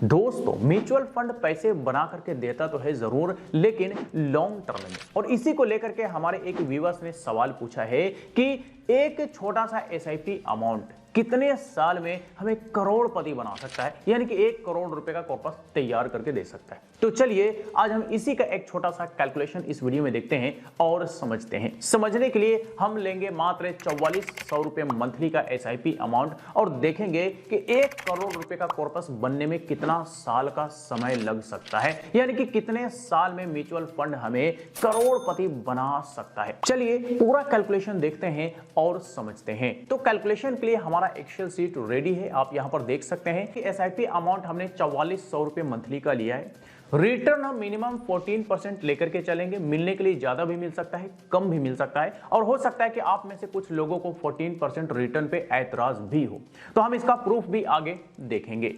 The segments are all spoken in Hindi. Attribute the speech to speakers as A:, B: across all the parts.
A: दोस्तों, म्यूचुअल फंड पैसे बना करके देता तो है जरूर, लेकिन लॉन्ग टर्म में। और इसी को लेकर के हमारे एक व्यूअर्स ने सवाल पूछा है कि एक छोटा सा एसआईपी अमाउंट कितने साल में हमें करोड़पति बना सकता है, यानी कि 1 करोड़ रुपए का कॉर्पस तैयार करके दे सकता है। तो चलिए आज हम इसी का एक छोटा सा कैलकुलेशन इस वीडियो में देखते हैं और समझते हैं। समझने के लिए हम लेंगे मात्र 4400 रुपए मंथली का एसआईपी अमाउंट और देखेंगे कि 1 करोड़ रुपए का कॉर्पस बनने में कितना साल का समय लग सकता है, यानी कि कितने साल में म्यूचुअल फंड हमें करोड़पति बना सकता है। चलिए पूरा कैलकुलेशन देखते हैं और समझते हैं। तो कैलकुलेशन के लिए हमारा एक्सेल सीट रेडी है। आप यहां पर देख सकते हैं कि एसआईपी अमाउंट हमने 4400 रुपए मंथली का लिया है। रिटर्न हम मिनिमम 14% लेकर के चलेंगे। मिलने के लिए ज्यादा भी मिल सकता है, कम भी मिल सकता है, और हो सकता है कि आप में से कुछ लोगों को 14% रिटर्न पे ऐतराज भी हो, तो हम इसका प्रूफ भी आगे देखेंगे।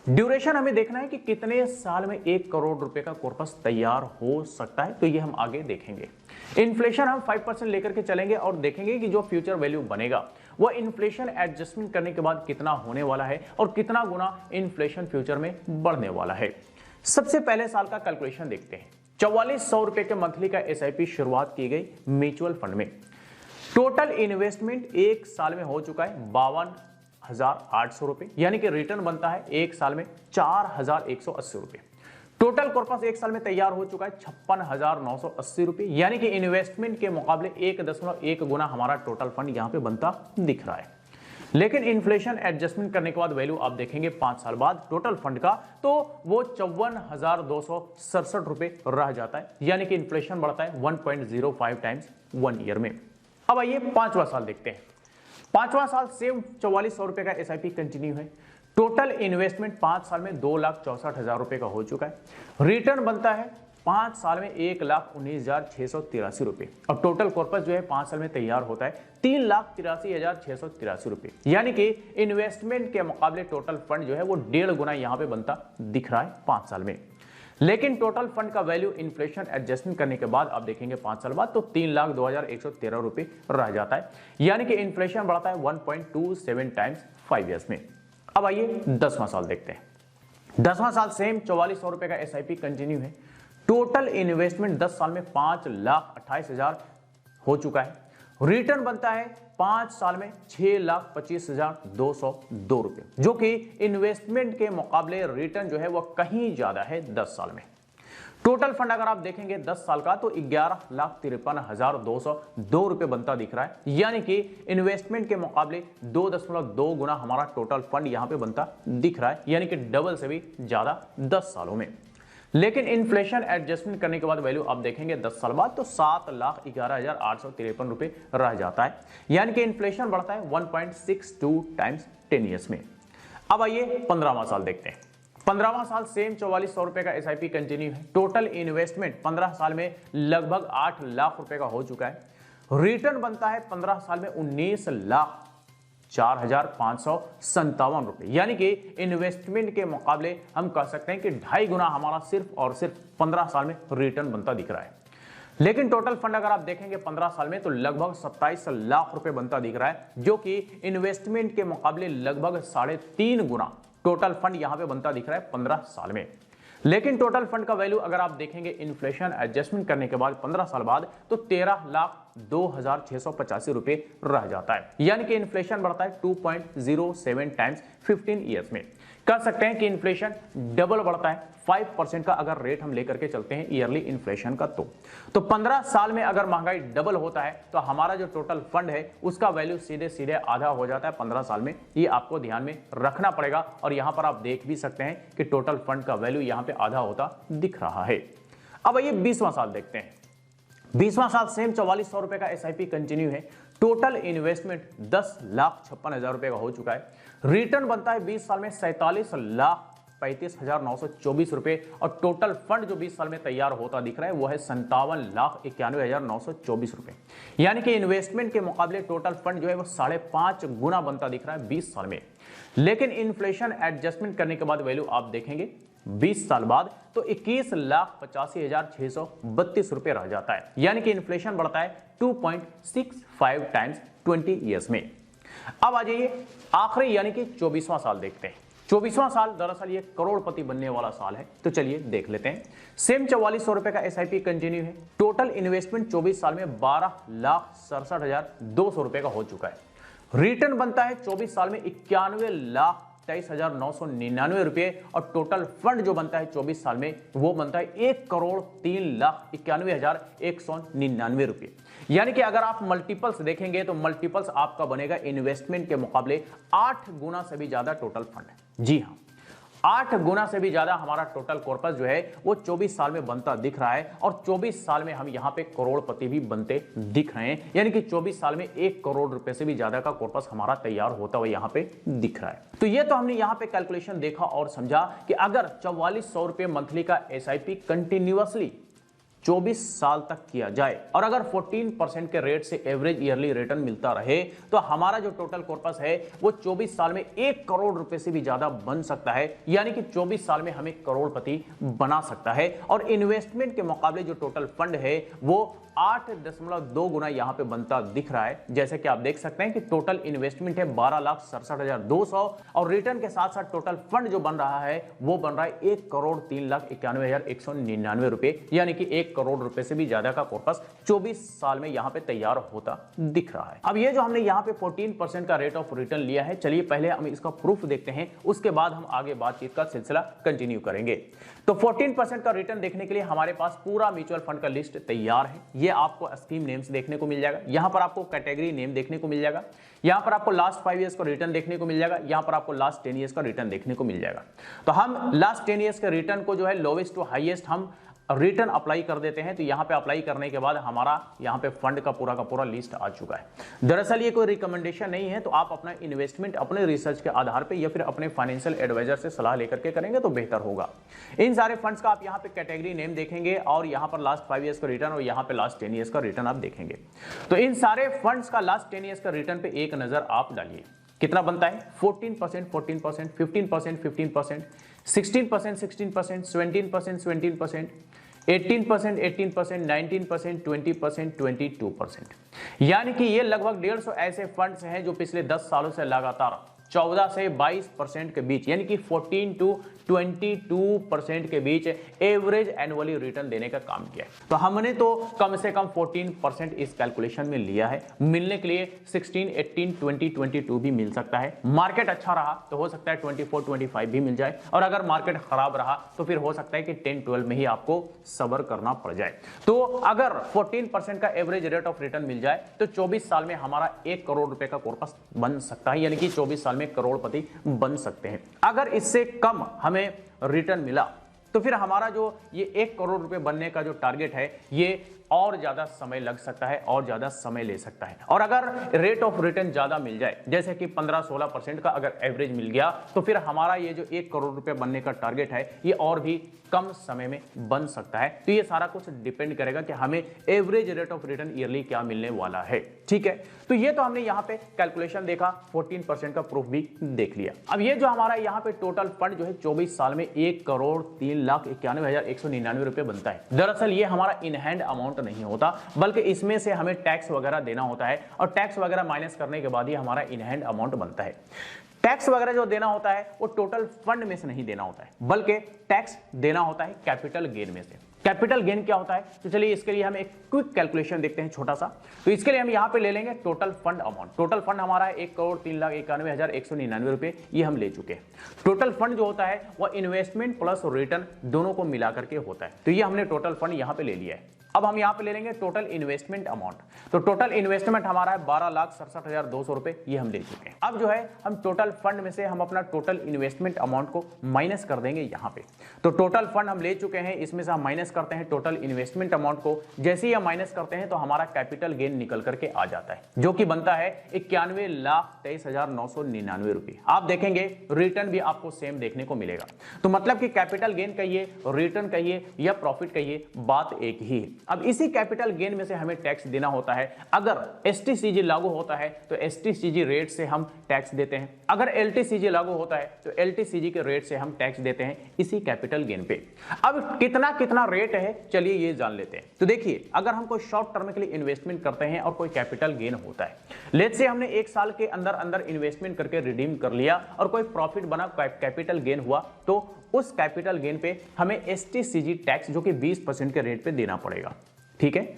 A: ड्यूरेशन हमें देखना है कि कितने साल में 1 करोड़ रुपए का कॉर्पस तैयार हो सकता है, तो ये हम आगे देखेंगे। इन्फ्लेशन हम 5% लेकर के चलेंगे और देखेंगे कि जो फ्यूचर वैल्यू बनेगा वह इन्फ्लेशन एडजस्टमेंट करने के बाद कितना होने वाला है और कितना गुना इन्फ्लेशन फ्यूचर में बढ़ने वाला है। सबसे पहले साल का कैलकुलेशन देखते हैं। 4400 रुपए के मंथली का एसआईपी शुरुआत की गई म्यूचुअल फंड में। टोटल इन्वेस्टमेंट एक साल में हो चुका है 52,800 रुपए, यानी कि रिटर्न बनता है एक साल में 4,180 रुपए। टोटल कॉर्पस एक साल में तैयार हो चुका है 56,980 रुपए, यानी कि इन्वेस्टमेंट के मुकाबले 1.1 गुना हमारा टोटल फंड यहां पे बनता दिख रहा है। लेकिन इन्फ्लेशन एडजस्टमेंट करने के बाद वैल्यू आप देखेंगे 5 साल बाद टोटल फंड का, तो वो 54,267 रुपए रह जाता है, यानी कि इन्फ्लेशन बढ़ता है 1.05 टाइम्स 1 ईयर में। अब आइए 5वां साल देखते हैं। 5वां साल सेम 4400 रुपए का एसआईपी कंटिन्यू है। टोटल इन्वेस्टमेंट 5 साल में 2,64,000 रुपए का हो चुका है। रिटर्न बनता है 5 साल में 1,19,683 रुपए, और टोटल कॉर्पस जो है 5 साल में तैयार होता है 3,83,683 रुपए, यानी कि इन्वेस्टमेंट के मुकाबले टोटल फंड जो है वो 1.5 गुना यहां पे बनता दिख रहा है 5 साल में। लेकिन टोटल फंड का वैल्यू इन्फ्लेशन एडजस्टमेंट करने के बाद आप देखेंगे 5 साल बाद तो 3,02,113 रुपए रह जाता है, यानी कि इन्फ्लेशन बढ़ता है 1.27 टाइम्स 5 ईयर्स में। अब आइए 10वां साल देखते हैं। 10वां साल सेम 4400 रुपए का एसआईपी कंटिन्यू है। टोटल इन्वेस्टमेंट 10 साल में 5,28,000 हो चुका है। रिटर्न बनता है 5 साल में 6,25,202 रुपए, जो कि इन्वेस्टमेंट के मुकाबले रिटर्न जो है वह कहीं ज्यादा है 10 साल में। टोटल फंड अगर आप देखेंगे 10 साल का तो 11,53,202 रुपए बनता दिख रहा है, यानी कि इन्वेस्टमेंट के मुकाबले 2.2 गुना हमारा टोटल फंड यहां पे बनता दिख रहा है, यानी कि डबल से भी ज्यादा 10 सालों में। लेकिन इन्फ्लेशन एडजस्टमेंट करने के बाद वैल्यू आप देखेंगे 10 साल बाद तो 7,11,853 रुपए रह जाता है, यानी कि इन्फ्लेशन बढ़ता है 1.62 टाइम्स 10 ईयर्स में। अब आइए 15वां साल देखते हैं। 15वां साल सेम 4400 रुपए का एसआईपी कंटिन्यू है। टोटल इन्वेस्टमेंट 15 साल में लगभग 8 लाख रुपए का हो चुका है। रिटर्न बनता है 15 साल में 19,04,557 रुपए, यानी कि इन्वेस्टमेंट के मुकाबले हम कह सकते हैं कि 2.5 गुना हमारा सिर्फ और सिर्फ 15 साल में रिटर्न बनता दिख रहा है। लेकिन टोटल फंड अगर आप देखेंगे 15 साल में तो लगभग 27 लाख रुपए बनता दिख रहा है, जो कि इन्वेस्टमेंट के मुकाबले लगभग 3.5 गुना टोटल फंड यहां पे बनता दिख रहा है 15 साल में। लेकिन टोटल फंड का वैल्यू अगर आप देखेंगे इन्फ्लेशन एडजस्टमेंट करने के बाद 15 साल बाद तो 13,02,685 रुपए रह जाता है, यानी कि इन्फ्लेशन बढ़ता है 2.07 टाइम्स 15 ईयर्स में। कह सकते हैं कि इन्फ्लेशन डबल बढ़ता है 5% का अगर रेट हम लेकर के चलते हैं ईयरली इन्फ्लेशन का, तो 15 साल में अगर महंगाई डबल होता है तो हमारा जो टोटल फंड है उसका वैल्यू सीधे सीधे आधा हो जाता है 15 साल में। ये आपको ध्यान में रखना पड़ेगा, और यहां पर आप देख भी सकते हैं कि टोटल फंड का वैल्यू यहां पे आधा होता दिख रहा है। अब आइए 20वां साल देखते हैं। 20वां साल सेम 4400 रुपए का एसआईपी कंटिन्यू है। टोटल इन्वेस्टमेंट 10,56,000 रुपए का हो चुका है। रिटर्न बनता है 20 साल में 47,35,924 रुपए, और टोटल फंड जो 20 साल में तैयार होता दिख रहा है वो है 57,91,924 रुपए, यानी कि इन्वेस्टमेंट के मुकाबले टोटल फंड जो है वो 5.5 गुना बनता दिख रहा है 20 साल में। लेकिन इन्फ्लेशन एडजस्टमेंट करने के बाद वैल्यू आप देखेंगे 20 साल बाद तो 21,85,632 रुपए रह जाता है, यानी कि इन्फ्लेशन बढ़ता है 2.65 टाइम्स 20 ईयर्स में। अब आ जाइए आखिरी यानी कि 24वां साल देखते हैं। 24वां साल दरअसल ये करोड़पति बनने वाला साल है। तो चलिए देख लेते हैं। सेम 4400 रुपए का एसआईपी कंटिन्यू है। टोटल इन्वेस्टमेंट 24 साल में 12,67,200 रुपए का हो चुका है। रिटर्न बनता है 24 साल में 91,23,999 रुपए और टोटल फंड जो बनता है 24 साल में वो बनता है 1,03,91,199 रुपए। यानी कि अगर आप मल्टीपल्स देखेंगे तो मल्टीपल्स आपका बनेगा इन्वेस्टमेंट के मुकाबले 8 गुना से भी ज्यादा टोटल फंड है। जी हां, 8 गुना से भी ज्यादा हमारा टोटल कॉर्पस जो है वो 24 साल में बनता दिख रहा है और 24 साल में हम यहां पे करोड़पति भी बनते दिख रहे हैं। यानी कि 24 साल में 1 करोड़ रुपए से भी ज्यादा का कॉर्पस हमारा तैयार होता हुआ यहां पे दिख रहा है। तो ये तो हमने यहां पे कैलकुलेशन देखा और समझा कि अगर 4400 रुपए मंथली का एसआईपी कंटिन्यूअसली 24 साल तक किया जाए और अगर 14% के रेट से एवरेज ईयरली रिटर्न मिलता रहे तो हमारा जो टोटल कॉर्पस है वो 24 साल में 1 करोड़ रुपए से भी ज्यादा बन सकता है। यानी कि 24 साल में हमें करोड़पति बना सकता है और इन्वेस्टमेंट के मुकाबले जो टोटल फंड है वो 8.2 गुना यहां पे बनता दिख रहा है। जैसे कि आप देख सकते हैं कि टोटल इन्वेस्टमेंट है 12,67,200 और रिटर्न के साथ साथ टोटल फंड जो बन रहा है वो बन रहा है 1,03,91,199 रुपए। यानी कि 1 करोड़ रुपए से भी ज्यादा का कॉर्पस 24 साल में यहां पे तैयार होता दिख रहा है। अब ये जो हमने यहां पे 14% का रेट ऑफ रिटर्न लिया है, चलिए पहले हम इसका प्रूफ देखते हैं, उसके बाद हम आगे बातचीत का सिलसिला कंटिन्यू करेंगे। तो 14% का रिटर्न देखने के लिए हमारे पास पूरा म्यूचुअल फंड का लिस्ट तैयार है। ये आपको स्कीम नेम्स देखने को मिल जाएगा, यहां पर आपको कैटेगरी नेम देखने को मिल जाएगा, यहां पर आपको लास्ट 5 इयर्स का रिटर्न देखने को मिल जाएगा, यहां पर आपको लास्ट 10 इयर्स का रिटर्न देखने को मिल जाएगा। तो हम लास्ट 10 इयर्स के रिटर्न को जो है लोवेस्ट टू हाईएस्ट हम रिटर्न अप्लाई कर देते हैं। तो यहां पे अप्लाई करने के बाद हमारा यहां पे फंड का पूरा लिस्ट आ चुका है। दरअसल ये कोई रिकमेंडेशन नहीं है, तो आप अपना इन्वेस्टमेंट अपने रिसर्च के आधार पे या फिर अपने फाइनेंशियल एडवाइजर से सलाह लेकर के करेंगे तो बेहतर होगा। इन सारे फंड्स का आप यहां पे कैटेगरी नेम देखेंगे और यहां पर लास्ट 5 इयर्स का रिटर्न और यहां पे लास्ट 10 इयर्स का रिटर्न आप देखेंगे। तो इन सारे फंड्स का लास्ट 10 इयर्स का रिटर्न पे एक नजर आप डालिए। कितना बनता है? 14%, 14%, 15%, 15%, 16%, 16%, 17%, 17%, 18%, 18%, 19%, 20%, 22%। यानी कि ये लगभग 150 ऐसे फंड्स हैं जो पिछले 10 सालों से लगातार 14 से 22% के बीच यानी कि 14 to 22% के बीच एवरेज एनुअली रिटर्न देने का काम किया है। तो हमने तो कम से कम 14% इस कैलकुलेशन में लिया है। मिलने के लिए 16, 18, 20, 22 भी मिल सकता है। मार्केट अच्छा रहा तो हो सकता है 24, 25 भी मिल जाए और अगर मार्केट खराब रहा तो फिर हो सकता है कि 10, 12 में ही आपको सब्र करना पड़ जाए। तो अगर 14% का एवरेज रेट ऑफ रिटर्न मिल जाए तो 24 साल में हमारा 1 करोड़ रुपए का कॉर्पस बन सकता है। यानी कि 24 साल में करोड़पति बन सकते हैं। अगर इससे कम हमें रिटर्न मिला तो फिर हमारा जो ये 1 करोड़ रुपए बनने का जो टारगेट है ये और ज्यादा समय लग सकता है और ज्यादा समय ले सकता है। और अगर रेट ऑफ रिटर्न ज्यादा मिल जाए जैसे कि 15-16% का अगर एवरेज मिल गया तो फिर हमारा ये जो 1 करोड़ रुपए बनने का टारगेट है ये और भी कम समय में बन सकता है। तो ये सारा कुछ डिपेंड करेगा कि हमें average rate of return yearly क्या मिलने वाला है। ठीक है, तो ये तो हमने यहाँ पे कैलकुलेशन देखा, 14% का प्रूफ भी देख लिया। अब ये जो हमारा यहाँ पे टोटल फंड जो है 24 साल में 1,03,91,199 रुपए बनता है। दरअसल ये हमारा इन हैंड अमाउंट नहीं होता बल्कि इसमें से हमें टैक्स वगैरह देना होता है और टैक्स वगैरह माइनस करने के बाद ही हमारा इन हैंड अमाउंट बनता है। टैक्स वगैरह जो देना होता है वो टोटल फंड में से नहीं देना होता है बल्कि टैक्स देना होता है कैपिटल गेन में से। कैपिटल गेन क्या होता है? तो चलिए इसके लिए हम एक क्विक कैलकुलेशन देखते हैं छोटा सा। तो इसके लिए हम यहां पे ले लेंगे total fund amount. Total fund हमारा है 1,03,91,199 रुपए, ये हम ले चुके हैं। टोटल फंड जो होता है वो इन्वेस्टमेंट प्लस रिटर्न दोनों को मिला करके होता है। तो ये हमने टोटल फंड यहां पे ले लिया है। अब हम यहां पे ले लेंगे टोटल इन्वेस्टमेंट अमाउंट। तो टोटल इन्वेस्टमेंट हमारा है 12,67,200 रुपए, ये हम ले चुके हैं। अब जो है हम टोटल फंड में से हम अपना टोटल इन्वेस्टमेंट अमाउंट को माइनस कर देंगे यहां पे। तो टोटल फंड हम ले चुके हैं, इसमें से हम माइनस करते हैं टोटल इन्वेस्टमेंट अमाउंट को। जैसे ही हम माइनस करते हैं तो हमारा कैपिटल गेन निकल करके आ जाता है जो कि बनता है 91,23,999 रुपए। आप देखेंगे रिटर्न भी आपको सेम देखने को मिलेगा। तो मतलब कि कैपिटल गेन कहिए, रिटर्न कहिए या प्रॉफिट कहिए, बात एक ही है। अब इसी कैपिटल गेन में से हमें टैक्स देना होता है। अगर एसटीसीजी लागू होता है तो एसटीसीजी रेट से हम टैक्स देते हैं, अगर एलटीसीजी लागू होता है तो एलटीसीजी के रेट से हम टैक्स देते हैं इसी कैपिटल गेन पे। अब कितना कितना रेट है चलिए ये जान लेते हैं। तो देखिए, अगर हम कोई शॉर्ट टर्म के लिए इन्वेस्टमेंट करते हैं और कोई कैपिटल गेन होता है, लेट्स से हमने एक साल के अंदर अंदर इन्वेस्टमेंट करके रिडीम कर लिया और कोई प्रॉफिट बना, कैपिटल गेन हुआ, तो उस कैपिटल गेन पे हमें एसटीसीजी टैक्स जो कि 20% के रेट पे देना पड़ेगा। ठीक है।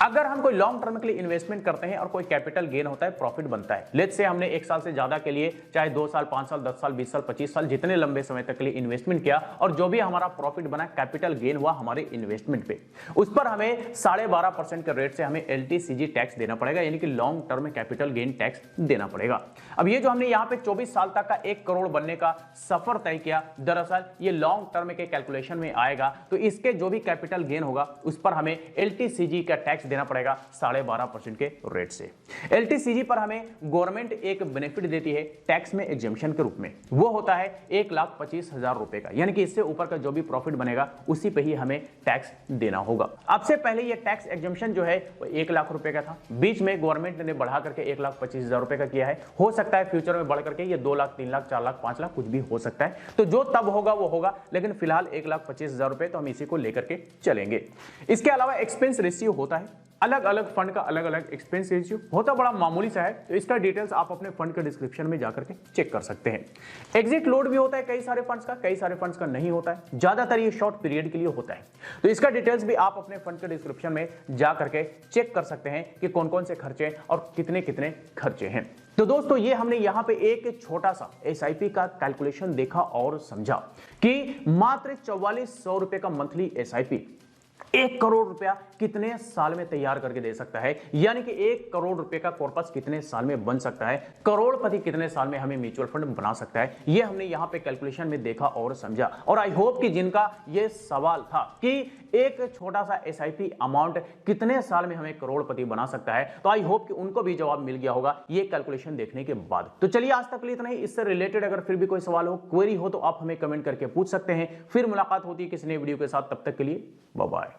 A: अगर हम कोई लॉन्ग टर्म के लिए इन्वेस्टमेंट करते हैं और कोई कैपिटल गेन होता है, प्रॉफिट बनता है, लेट्स से हमने एक साल से ज्यादा के लिए, चाहे 2 साल, 5 साल, 10 साल, 20 साल, 25 साल, जितने लंबे समय तक के लिए इन्वेस्टमेंट किया और जो भी हमारा प्रॉफिट बना, कैपिटल गेन हुआ हमारे इन्वेस्टमेंट पे, उस पर हमें 12.5% के रेट से हमें एलटीसीजी टैक्स देना पड़ेगा, यानी कि long term capital gain tax देना पड़ेगा। अब ये जो हमने यहाँ पे 24 साल तक का 1 करोड़ बनने का सफर तय किया, दरअसल ये लॉन्ग टर्म के कैलकुलेशन में आएगा, तो इसके जो भी कैपिटल गेन होगा उस पर हमें एलटीसीजी का टैक्स देना पड़ेगा 12.5% के रेट से। एलटीसीजी पर हमें गवर्नमेंट एक बेनिफिट देती है टैक्स में एग्जेम्पशन के रूप में, वो होता है 1,25,000 रुपए का, यानी कि इससे ऊपर का जो भी प्रॉफिट बनेगा उसी पे ही हमें टैक्स देना होगा। अब से पहले ये टैक्स एग्जेम्पशन जो है वो 1 लाख रुपए का था, बीच में गवर्नमेंट ने बढ़ा करके 1,25,000 रुपए का किया है। हो सकता है फ्यूचर में बढ़ करके ये 2 लाख, 3 लाख, 4 लाख, 5 लाख कुछ भी हो सकता है, तो जो तब होगा वो होगा, लेकिन फिलहाल 1,25,000 रुपए तो हम इसी को लेकर के चलेंगे। इसके अलावा एक्सपेंस रेशियो होता है, अलग अलग फंड का अलग अलग एक्सपेंस रेशियो होता, बड़ा मामूली सा है, तो इसका डिटेल्स आप अपने फंड के डिस्क्रिप्शन में जाकर के चेक कर सकते हैं। एग्जिट लोड भी होता है कई सारे फंड्स का, कई सारे फंड्स का नहीं होता है, ज्यादातर ये शॉर्ट पीरियड के लिए होता है, तो इसका डिटेल्स भी आप अपने फंड के डिस्क्रिप्शन में जाकर के चेक कर सकते हैं कि कौन कौन से खर्चे और कितने कितने खर्चे हैं। तो दोस्तों, ये हमने यहां पे एक छोटा सा एसआईपी का कैलकुलेशन देखा और समझा कि मात्र 4400 रुपए का मंथली एसआईपी 1 करोड़ रुपया कितने साल में तैयार करके दे सकता है, यानी कि 1 करोड़ रुपए का कॉर्पस कितने साल में बन सकता है, करोड़पति कितने साल में हमें म्यूचुअल फंड बना सकता है, ये हमने यहां पे कैलकुलेशन में देखा और समझा। और आई होप कि जिनका ये सवाल था कि एक छोटा सा एसआईपी अमाउंट कितने साल में हमें करोड़पति बना सकता है, तो आई होप कि उनको भी जवाब मिल गया होगा ये कैलकुलेशन देखने के बाद। तो चलिए, आज तक के लिए इतना ही। इससे रिलेटेड अगर फिर भी कोई सवाल हो, क्वेरी हो, तो आप हमें कमेंट करके पूछ सकते हैं। फिर मुलाकात होती है किसी नए वीडियो के साथ, तब तक के लिए बाय बाय।